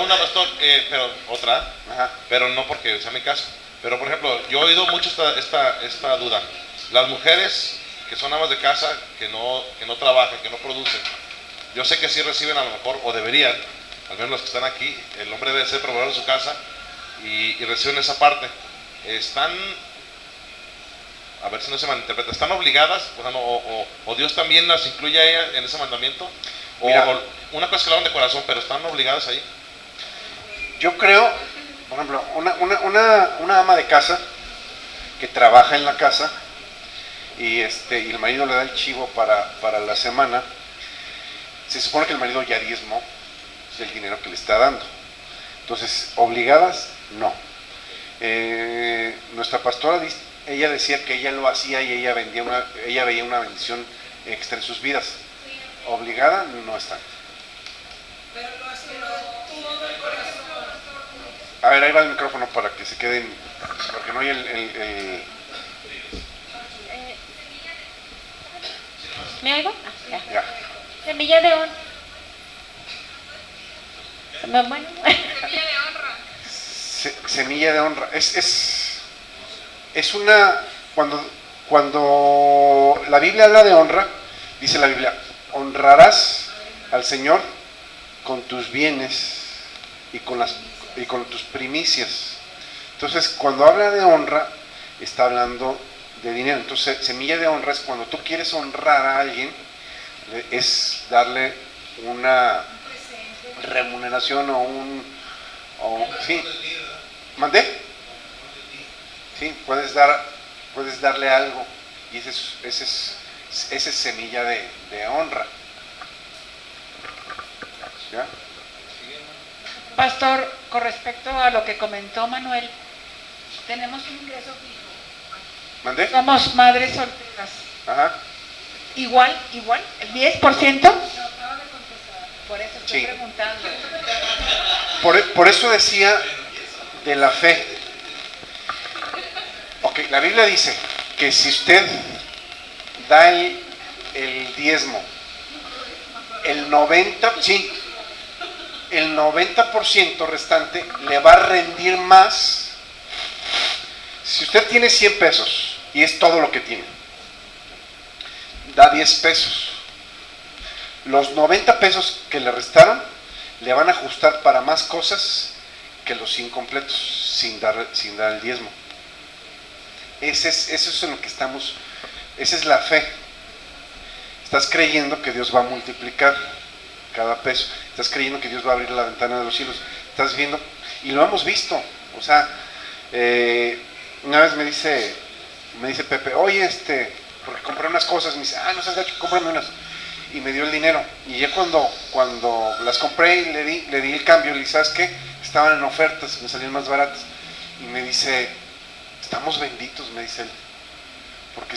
una, pastor, pero otra, Ajá. pero no porque sea mi caso. Pero por ejemplo, yo he oído mucho esta duda. Las mujeres que son amas de casa, que no trabajan, que no producen, yo sé que sí reciben a lo mejor, o deberían, al menos los que están aquí, el hombre debe ser proveedor de su casa y reciben esa parte. Están, a ver si no se malinterpreta, ¿están obligadas? O sea, o Dios también las incluye a ellas en ese mandamiento. Mira, Una cosa que lo hagan de corazón, pero están obligadas ahí. yo creo, por ejemplo, una ama de casa que trabaja en la casa y el marido le da el chivo para la semana, se supone que el marido ya diezmó del dinero que le está dando. Entonces, obligadas, no. Nuestra pastora, ella decía que ella lo hacía y ella veía una bendición extra en sus vidas. Obligada no está. Pero lo hace de todo el corazón. A ver, ahí va el micrófono para que se queden, porque no hay ¿Me oigo? ya. Semilla de honra. Bueno. Semilla de honra. Semilla de honra. Es una, cuando la Biblia habla de honra, dice la Biblia, honrarás al Señor con tus bienes y con tus primicias. Entonces, cuando habla de honra, está hablando de dinero. Entonces, semilla de honra es cuando tú quieres honrar a alguien, es darle una remuneración sí. ¿Mandé? Sí, puedes darle algo y ese es semilla de honra. ¿Ya? Pastor, con respecto a lo que comentó Manuel, tenemos un ingreso fijo. ¿Mandé? Somos madres solteras. Ajá. Igual, el 10%. Por eso estoy Sí. preguntando. Por eso decía de la fe. Ok, la Biblia dice que si usted da el diezmo, el 90% restante le va a rendir más. Si usted tiene 100 pesos y es todo lo que tiene, da 10 pesos. Los 90 pesos que le restaron le van a ajustar para más cosas que los 100 completos sin dar el diezmo. Eso es en lo que estamos. Esa es la fe. Estás creyendo que Dios va a multiplicar cada peso. Estás creyendo que Dios va a abrir la ventana de los cielos. Estás viendo, y lo hemos visto. O sea, una vez me dice Pepe, oye, porque compré unas cosas, me dice, no seas gacho, cómprame unas. Y me dio el dinero. Y ya cuando las compré y le di el cambio, le dije, ¿sabes qué? Estaban en ofertas, me salían más baratas. Y me dice, estamos benditos, me dice él. Porque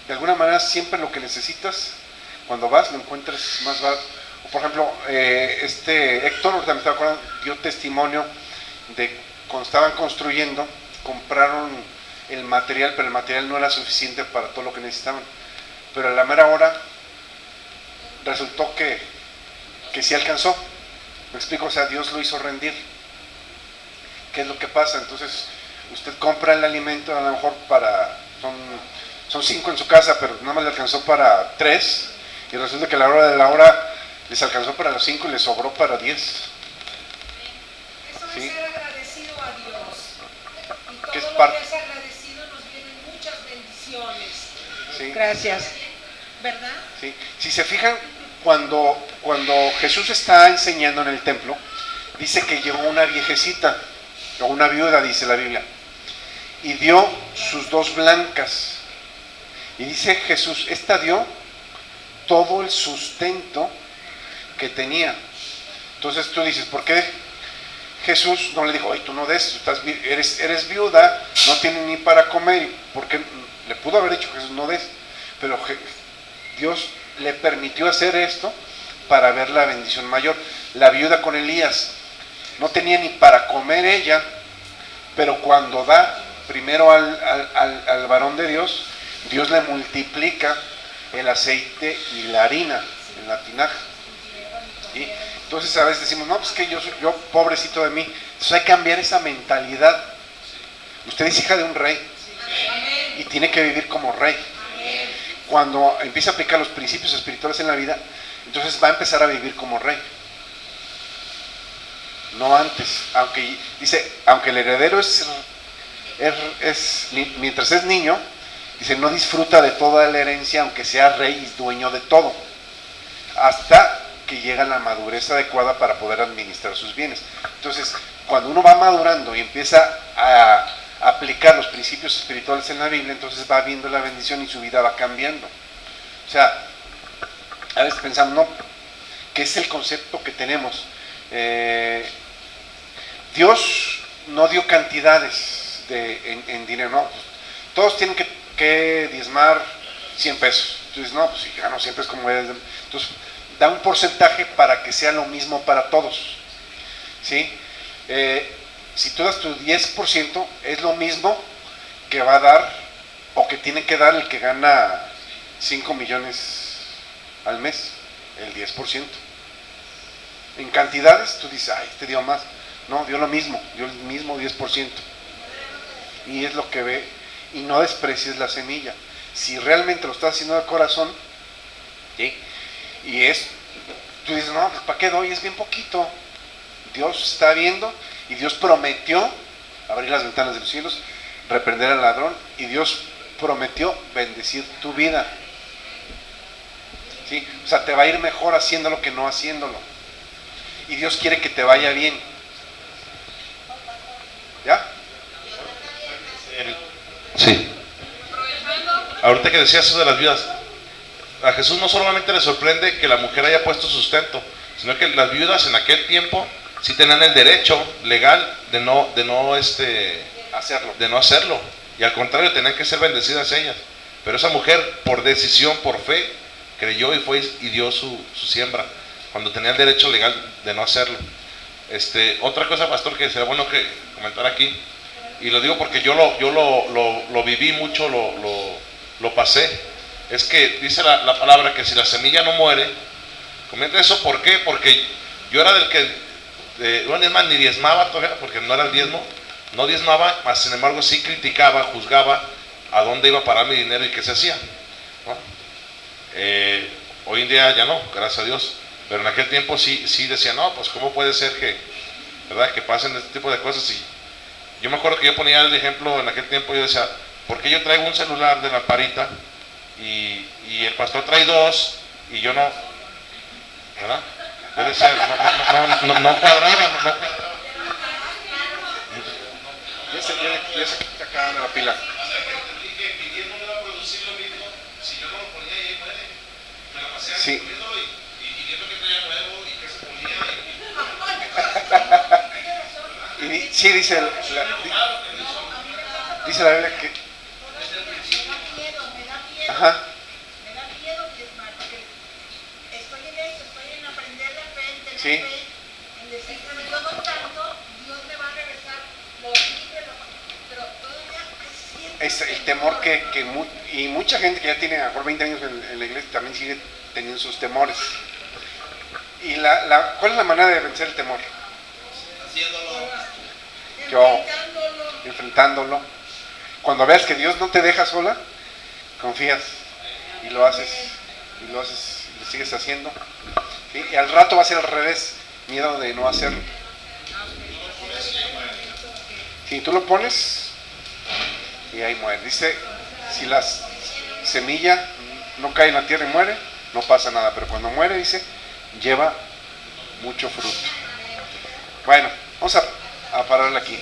de alguna manera siempre lo que necesitas, cuando vas, lo encuentras más barato. O por ejemplo, Héctor, ahorita me estaba acordando, dio testimonio de cuando estaban construyendo, compraron el material, pero el material no era suficiente para todo lo que necesitaban. Pero a la mera hora resultó que sí alcanzó. ¿Me explico? O sea, Dios lo hizo rendir. ¿Qué es lo que pasa? Entonces, usted compra el alimento, a lo mejor son 5 en su casa, pero nada más le alcanzó para 3, y resulta que a la hora de la hora les alcanzó para los 5 y les sobró para 10. Eso Sí. es ser agradecido a Dios. Y todo Que es lo parte. que es agradecido nos vienen muchas bendiciones. ¿Sí? Gracias. ¿Verdad? ¿Sí? Si se fijan, cuando Jesús está enseñando en el templo, dice que llegó una viejecita, o una viuda, dice la Biblia, y dio sus 2 blancas. Y dice Jesús, esta dio todo el sustento que tenía. Entonces tú dices, ¿por qué Jesús no le dijo, oye, tú no des, eres viuda, no tienes ni para comer? Porque le pudo haber dicho Jesús, no des, pero Dios le permitió hacer esto para ver la bendición mayor. La viuda con Elías, no tenía ni para comer ella, pero cuando da primero al varón de Dios, Dios le multiplica el aceite y la harina en la tinaja. ¿Sí? Entonces a veces decimos, no, pues que yo pobrecito de mí. Entonces hay que cambiar esa mentalidad. Usted es hija de un rey y tiene que vivir como rey. Cuando empieza a aplicar los principios espirituales en la vida, entonces va a empezar a vivir como rey. No antes. Aunque el heredero mientras es niño, dice, no disfruta de toda la herencia, aunque sea rey y dueño de todo, hasta que llega a la madurez adecuada para poder administrar sus bienes. Entonces, cuando uno va madurando y empieza a aplicar los principios espirituales en la Biblia, entonces va viendo la bendición y su vida va cambiando. O sea, a veces pensamos, no, ¿qué es el concepto que tenemos? Dios no dio cantidades en dinero, no, todos tienen que diezmar 100 pesos. Entonces, no, pues si gano 100 pesos, como es. Entonces, da un porcentaje para que sea lo mismo para todos. ¿Sí? Si tú das tu 10%, es lo mismo que va a dar o que tiene que dar el que gana 5 millones al mes, el 10%. En cantidades, tú dices, ay, te dio más. No, dio lo mismo, dio el mismo 10%. Y es lo que ve, y no desprecies la semilla. Si realmente lo estás haciendo de corazón, ¿sí? Y tú dices, no, pues ¿para qué doy? Es bien poquito. Dios está viendo y Dios prometió abrir las ventanas de los cielos, reprender al ladrón, y Dios prometió bendecir tu vida. ¿Sí? O sea, te va a ir mejor haciéndolo que no haciéndolo. Y Dios quiere que te vaya bien. ¿Ya? Sí. Ahorita que decías eso de las viudas, a Jesús no solamente le sorprende que la mujer haya puesto sustento, sino que las viudas en aquel tiempo sí tenían el derecho legal de no hacerlo. Y al contrario, tenían que ser bendecidas ellas. Pero esa mujer, por decisión, por fe, creyó y fue y dio su siembra, cuando tenía el derecho legal de no hacerlo. Otra cosa, pastor, que sería bueno que comentar aquí, y lo digo porque yo lo viví mucho, lo pasé, es que dice la palabra que si la semilla no muere, comenta eso. ¿Por qué? Porque yo era del que ni diezmaba todavía, porque no era el diezmo, no diezmaba, mas sin embargo sí criticaba, juzgaba a dónde iba a parar mi dinero y qué se hacía, ¿no? Hoy en día ya no, gracias a Dios, pero en aquel tiempo sí decía, no, pues cómo puede ser que pasen este tipo de cosas. Y yo me acuerdo que yo ponía el ejemplo en aquel tiempo, yo decía, ¿por qué yo traigo un celular de lamparita y el pastor trae 2 y yo no? ¿Verdad? Yo decía, no cuadraba. Ya se quita acá la pila. Hasta que entendí que mi diezmo no iba a producir lo mismo si yo no lo ponía y ahí muere. Me la pasé Sí. poniéndolo y viendo que traía nuevo y que se ponía. Y sí, dice la Biblia que... Me da miedo. Ajá. Me da miedo diezmar, porque estoy en eso, estoy en aprender la fe, en tener Sí. fe, en decir, pero yo doy tanto, Dios me va a regresar lo libre, pero todavía siento Es el temor y mucha gente que ya tiene a lo mejor 20 años en la iglesia también sigue teniendo sus temores. ¿Y cuál es la manera de vencer el temor? Enfrentándolo. Cuando veas que Dios no te deja sola, confías y lo haces, y lo sigues haciendo. ¿Sí? Y al rato va a ser al revés, miedo de no hacerlo. Si tú lo pones y ahí muere. Dice, si la semilla no cae en la tierra y muere, no pasa nada, pero cuando muere, dice, lleva mucho fruto. Bueno, vamos a pararle aquí.